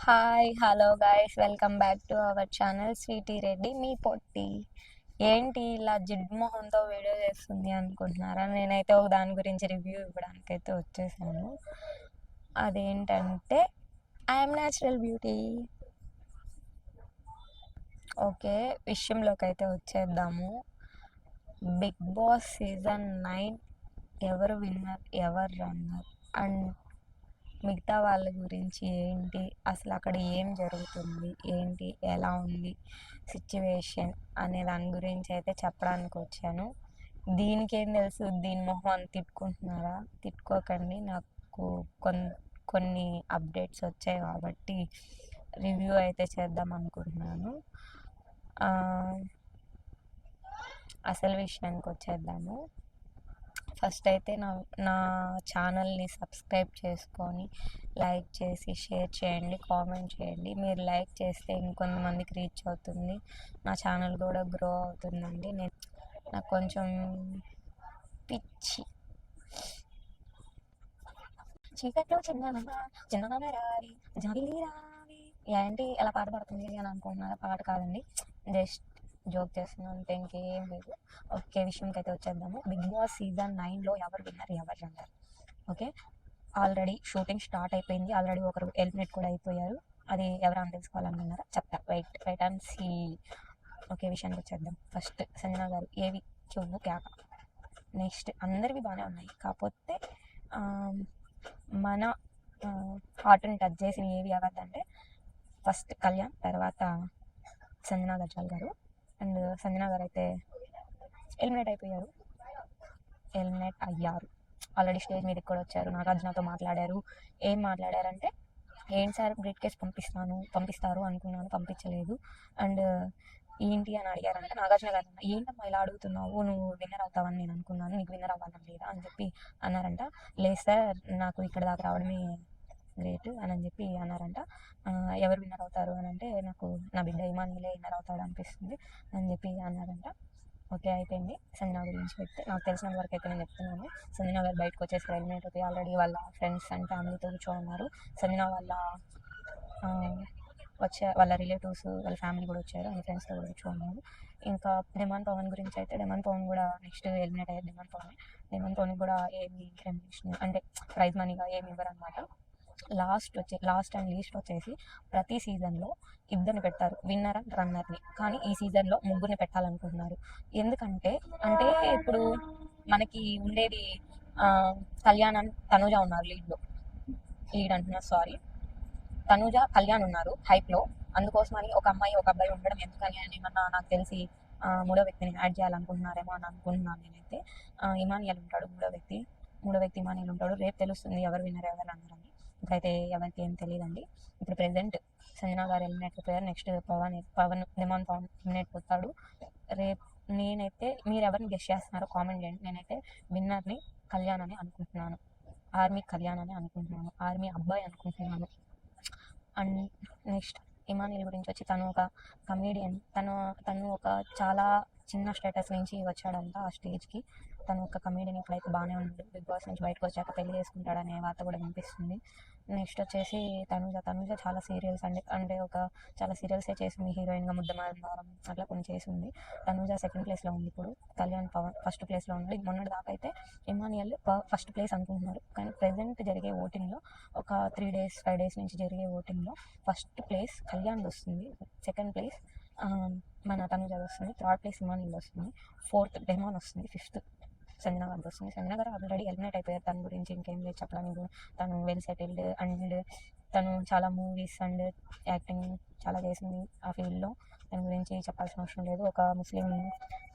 Hi hello guys welcome back to our channel Sweety Reddy మీ పొట్టి. ఏంటి ఇలా జిడ్ మొహంతో వీడియో చేస్తుంది అనుకుంటున్నారా? నేనైతే ఒక దాని గురించి రివ్యూ ఇవ్వడానికి అయితే వచ్చేసాను. అదేంటంటే ఐఎమ్ న్యాచురల్ బ్యూటీ. ఓకే, విషయంలోకి అయితే వచ్చేద్దాము. బిగ్ బాస్ సీజన్ 9 ఎవరు విన్నర్ ఎవరు రన్నర్ అండ్ మిగతా వాళ్ళ గురించి ఏంటి, అసలు అక్కడ ఏం జరుగుతుంది, ఏంటి, ఎలా ఉంది సిచ్యువేషన్ అనే దాని గురించి అయితే చెప్పడానికి వచ్చాను. దీనికేం తెలుసు, దీని మొహం తిట్టుకుంటున్నారా? తిట్టుకోకండి, నాకు కొన్ని అప్డేట్స్ వచ్చాయి కాబట్టి రివ్యూ అయితే చేద్దాం అనుకుంటున్నాను. అసలు విషయానికి వచ్చేద్దాము. ఫస్ట్ అయితే నా ఛానల్ని సబ్స్క్రైబ్ చేసుకొని లైక్ చేసి షేర్ చేయండి, కామెంట్ చేయండి. మీరు లైక్ చేస్తే ఇంకొంతమందికి రీచ్ అవుతుంది, నా ఛానల్ కూడా గ్రో అవుతుందండి. నాకు కొంచెం పిచ్చి. చీకట్లో చిన్నగా రావి జాబిలి రావి ఏంటి ఎలా పాట పడుతుంది అని అనుకుంటున్నారా? పాట కాదండి, జస్ట్ జోక్ చేస్తున్నాను అంతే, ఇంకేం లేదు. ఓకే, విషయంకి అయితే వచ్చేద్దాము. బిగ్ బాస్ సీజన్ 9లో ఎవరు విన్నర్ ఎవరు runner. Okay, already shooting start అయిపోయింది, ఆల్రెడీ ఒకరు ఎలిమినేట్ కూడా అయిపోయారు. అది ఎవరైనా తెలుసుకోవాలనుకున్నారా? చెప్తా, వెయిట్ అండ్ సీ. ఓకే, విషయానికి వచ్చేద్దాం. ఫస్ట్ సంజన గారు ఏవి చెవు కేక. నెక్స్ట్ అందరివి బాగానే ఉన్నాయి, కాకపోతే మన హార్ట్ని టచ్ చేసిన ఏవి అవద్దంటే ఫస్ట్ కళ్యాణ్, తర్వాత సంజనా గజ్వాల్ గారు. అండ్ సంజనా గారు అయితే ఎలిమినేట్ అయ్యారు. ఆల్రెడీ స్టేజ్ మీదకి కూడా వచ్చారు, నాగార్జునతో మాట్లాడారు. ఏం మాట్లాడారంటే, ఏంటి సార్ బ్రీఫ్ కేస్ పంపిస్తారు అనుకున్నాను, పంపించలేదు. అండ్ ఏంటి అని అడిగారంటే, నాగార్జున గారు ఏంటమ్మా ఇలా అడుగుతున్నావు, నువ్వు విన్నర్ అవుతావని నేను అనుకున్నాను, నీకు విన్నర్ అవ్వాలని లేదా అని చెప్పి అన్నారంట. లేదు సార్, నాకు ఇక్కడ దాకా రావడమే గ్రేట్ అని చెప్పి అన్నారంట. ఎవరు విన్నర్ అవుతారు అని అంటే, నాకు నా బిడ్డ ఇమానియలే విన్నర్ అవుతాడు అనిపిస్తుంది అని చెప్పి అన్నారంట. ఓకే, అయిపోయింది. సంజన గురించి చెప్తే నాకు తెలిసిన వరకు అయితే నేను చెప్తున్నాను. సంజన గారు బయటకు వచ్చేసి ఎలిమినేట్ అవుతాయి. ఆల్రెడీ వాళ్ళ ఫ్రెండ్స్ అండ్ ఫ్యామిలీతో కూర్చోన్నారు. సంజన వాళ్ళ రిలేటివ్స్, వాళ్ళ ఫ్యామిలీ కూడా వచ్చారు, వాళ్ళ ఫ్రెండ్స్తో కూడా కూర్చోన్నారు. ఇంకా డెమాన్ పవన్ గురించి అయితే, డెమాన్ పవన్ కూడా నెక్స్ట్ ఎలిమినేట్ అయ్యారు. డెమాన్ పవన్ కూడా ఏమి రెమ్యునరేషన్ అంటే ప్రైజ్ మనీగా ఏమి ఇవ్వరు అనమాట. లాస్ట్ అండ్ లీస్ట్ వచ్చేసి ప్రతి సీజన్లో ఇద్దరిని పెడతారు, విన్నర్ అండ్ రన్నర్ని. కానీ ఈ సీజన్లో ముగ్గురిని పెట్టాలనుకుంటున్నారు. ఎందుకంటే ఇప్పుడు మనకి ఉండేది కళ్యాణ్ అండ్ తనుజ ఉన్నారు లీడ్ అంటున్నా సారీ, తనుజ కళ్యాణ్ ఉన్నారు హైప్లో. అందుకోసమని ఒక అమ్మాయి ఒక అబ్బాయి ఉండడం ఎందుకని అని ఏమన్నా నాకు తెలిసి మూడో వ్యక్తిని యాడ్ చేయాలనుకుంటున్నారేమో అని అనుకుంటున్నాను నేనైతే. ఇమానియల్ ఉంటాడు మూడో వ్యక్తి ఇమానియల్ ఉంటాడు. రేపు తెలుస్తుంది ఎవరు విన్నర్ ఎవరు అన్నారని. ఇప్పుడైతే ఎవరికి ఏం తెలియదండి. ఇప్పుడు ప్రెసెంట్ సంజనా గారు ఎలిమినేట్ అయిపోయారు. నెక్స్ట్ డెమాన్ పవన్ ఎలిమినేట్ పోతాడు రేపు. నేనైతే మీరు ఎవరిని గెస్ట్ చేస్తున్నారో కామెంట్ చేయండి. నేనైతే విన్నర్ని కళ్యాణ్ అని అనుకుంటున్నాను, ఆర్మీ అబ్బాయి అనుకుంటున్నాను. అండ్ నెక్స్ట్ ఇమానియల్ గురించి వచ్చి, తను ఒక కమేడియన్. తను ఒక చాలా చిన్న స్టేటస్ నుంచి వచ్చాడంట ఆ స్టేజ్కి. తను ఒక కమేడియన్, ఇప్పుడైతే బాగానే ఉన్నాడు. బిగ్ బాస్ నుంచి బయటకు వచ్చాక పెళ్లి చేసుకుంటాడనే వార్త కూడా వినిపిస్తుంది. నెక్స్ట్ వచ్చేసి తనుజ చాలా సీరియల్స్ చాలా సీరియల్సే చేసింది. హీరోయిన్గా ముద్దమారం అట్లా కొన్ని చేసింది. తనుజ సెకండ్ ప్లేస్లో ఉంది ఇప్పుడు, కళ్యాణ్ పవన్ ఫస్ట్ ప్లేస్లో ఉన్నాడు. మొన్నటి దాకా అయితే ఇమానియల్ ఫస్ట్ ప్లేస్ అనుకుంటున్నారు. కానీ ప్రెసెంట్ జరిగే ఓటింగ్లో, ఒక 5 డేస్ నుంచి జరిగే ఓటింగ్లో ఫస్ట్ ప్లేస్ కళ్యాణ్ వస్తుంది, సెకండ్ ప్లేస్ మన తనుజ వస్తుంది, థర్డ్ ప్లేస్ ఇమానియల్ వస్తుంది, ఫోర్త్ డెమాన్ వస్తుంది, ఫిఫ్త్ సంజన గారు వస్తుంది. సంజన గారు ఆల్రెడీ ఎలిమినేట్ అయిపోయారు, తన గురించి ఇంకేం లేదు చెప్పడానికి. తను వెల్ సెటిల్డ్ అండ్ తను చాలా మూవీస్ అండ్ యాక్టింగ్ చాలా చేసింది ఆ ఫీల్డ్లో. దాని గురించి చెప్పాల్సిన అవసరం లేదు. ఒక ముస్లిం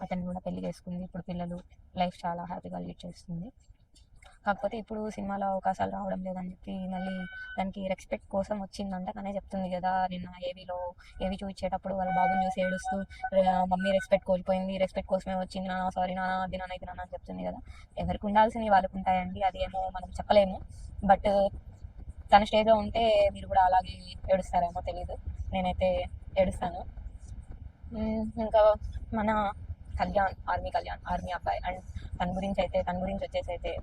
అతను కూడా పెళ్లి చేసుకుంది, ఇప్పుడు పిల్లలు, లైఫ్ చాలా హ్యాపీగా లీడ్ చేస్తుంది. కాకపోతే ఇప్పుడు సినిమాలో అవకాశాలు రావడం లేదని చెప్పి మళ్ళీ దానికి రెస్పెక్ట్ కోసం వచ్చిందంట. తనే చెప్తుంది కదా, నిన్న ఏవి చూపించేటప్పుడు వాళ్ళ బాబుని చూసి ఏడుస్తూ, మమ్మీ రెస్పెక్ట్ కోల్పోయింది, రెస్పెక్ట్ కోసమే వచ్చింది నాన్న, సారీ నాన్న, అది నాన్న ఇది నాన్న అని చెప్తుంది కదా. ఎవరికి ఉండాల్సినవి వాళ్ళకు ఉంటాయండి, అది ఏమో మనం చెప్పలేము. బట్ తన స్టేజ్లో ఉంటే మీరు కూడా అలాగే ఏడుస్తారేమో తెలీదు, నేనైతే ఏడుస్తాను. ఇంకా మన కళ్యాణ్ ఆర్మీ అబ్బాయి. అండ్ తన గురించి వచ్చేసి అయితే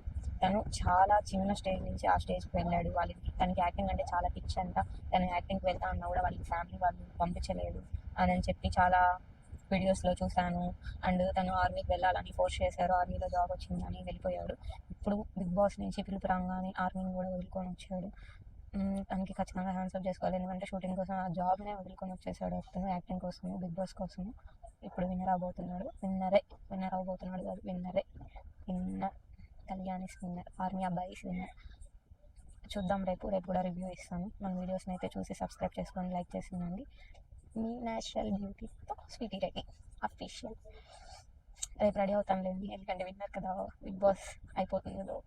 తను చాలా చిన్న స్టేజ్ నుంచి ఆ స్టేజ్కి వెళ్ళాడు. తనకి యాక్టింగ్ అంటే చాలా పిచ్చి అంట. తను యాక్టింగ్కి వెళ్తా అన్నా కూడా వాళ్ళకి ఫ్యామిలీ వాళ్ళు పంపించలేదు అని చెప్పి చాలా వీడియోస్లో చూశాను. అండ్ తను ఆర్మీకి వెళ్ళాలని ఫోర్స్ చేశారు, ఆర్మీలో జాబ్ వచ్చిందని వెళ్ళిపోయాడు. ఇప్పుడు బిగ్ బాస్ నుంచి పిలుపు రాగానే ఆర్మీని కూడా వదులుకొని వచ్చాడు. తనకి ఖచ్చితంగా హ్యాండ్సప్ చేసుకోవాలి, ఎందుకంటే షూటింగ్ కోసం ఆ జాబ్నే వదులుకొని వచ్చేసాడు అతను యాక్టింగ్ కోసము, బిగ్ బాస్ కోసము. ఇప్పుడు విన్నర్ అవబోతున్నాడు, విన్నర్ అవబోతున్నాడు కాదు winner Kalyan is winner, army అబ్బాయి ఇస్ విన్నర్. చూద్దాం, రేపు కూడా రివ్యూ ఇస్తాను. మన వీడియోస్ని అయితే చూసి సబ్స్క్రైబ్ చేసుకొని లైక్ చేసిందండి. మీ న్యాచురల్ బ్యూటీతో స్వీటీ రెడ్డి అఫీషియల్. రేపు రెడీ అవుతానులేండి, ఎందుకంటే విన్నర్ కదా, బిగ్ బాస్ అయిపోతుంది.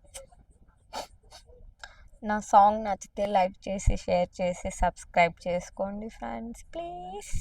నా సాంగ్ నచ్చితే లైక్ చేసి షేర్ చేసి సబ్స్క్రైబ్ చేసుకోండి ఫ్రెండ్స్, ప్లీజ్.